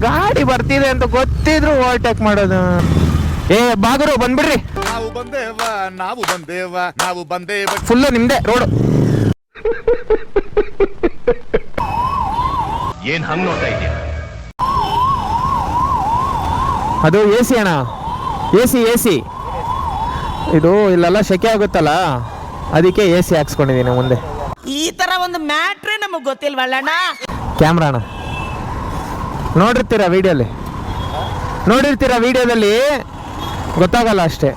ಗಾಡಿ ಬರ್ತಿದೆ ಅಂತ ಗೊತ್ತಿದ್ರು ಓವರ್ಟೇಕ್ ಮಾಡೋದು. ಏ ಬಾಗರು ಬಂದ್ಬಿಡ್ರಿ, ನಾವು ಬಂದೇವ ಫುಲ್ಲು ನಿಮ್ದೆ ರೋಡ್. ಏನ್ ಹಂಗ್ ನೋಡ್ತಾ ಇದೀಯ? ಅದು ಎ ಸಿ ಅಣ್ಣ, ಎ ಸಿ ಇದು ಇಲ್ಲೆಲ್ಲ ಶೆಕೆ ಆಗುತ್ತಲ್ಲ, ಅದಕ್ಕೆ ಎ ಸಿ ಹಾಕ್ಸ್ಕೊಂಡಿದ್ದೀನಿ ಮುಂದೆ. ಈ ತರ ಒಂದು ಮ್ಯಾಟ್ರೇ ನಮಗ್ ಗೊತ್ತಿಲ್ವಲ್ಲಣ್ಣ. ಕ್ಯಾಮ್ರಾ ಅಣ್ಣ, ನೋಡಿರ್ತೀರಾ ವಿಡಿಯೋದಲ್ಲಿ ಗೊತ್ತಾಗಲ್ಲ ಅಷ್ಟೇ.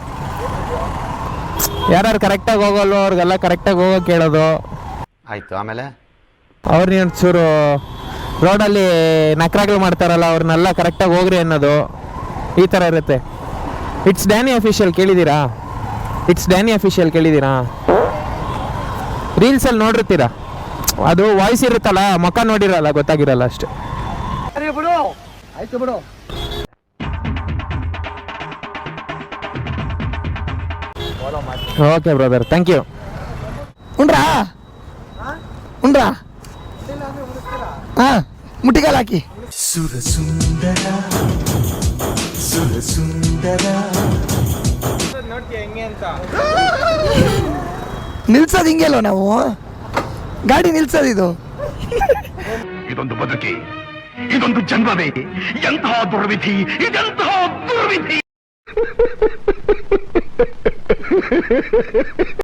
ಯಾರು ಕರೆಕ್ಟಾಗಿ ಹೋಗಲ್ವೋ ಅವ್ರಿಗೆಲ್ಲ ಕರೆಕ್ಟಾಗಿ ಹೋಗೋಕೆ ಕೇಳೋದು. ಆಯ್ತು, ಆಮೇಲೆ ಅವ್ರನ್ನ ಚೂರು ರೋಡಲ್ಲಿ ನಕ್ರಾಗಳು ಮಾಡ್ತಾರಲ್ಲ, ಅವ್ರನ್ನೆಲ್ಲ ಕರೆಕ್ಟಾಗಿ ಹೋಗ್ರಿ ಅನ್ನೋದು, ಈ ಥರ ಇರುತ್ತೆ. ಇಟ್ಸ್ ಡ್ಯಾನಿ ಅಫಿಷಿಯಲ್ ಕೇಳಿದ್ದೀರಾ? ರೀಲ್ಸಲ್ಲಿ ನೋಡಿರ್ತೀರಾ, ಅದು ವಾಯ್ಸ್ ಇರುತ್ತಲ್ಲ, ಮುಖ ನೋಡಿರಲ್ಲ, ಗೊತ್ತಾಗಿರಲ್ಲ ಅಷ್ಟೇ. Okay brother, thank you. ಉಂಡ್ರಾ ಹಾ, ಮುಟ್ಟಿಗಾಲ ಹಾಕಿ. ನಿಲ್ಸೋದು ಹಿಂಗೆಲ್ಲೋ ನಾವು ಗಾಡಿ ನಿಲ್ಸೋದು. ಇದೊಂದು ಬದುಕಿ, ಇದೊಂದು ಜನ್ಮವೇ, ಎಂತಹ ದುರ್ವಿಧಿ, ಇದೆಂತಹ ದುರ್ವಿಧಿ.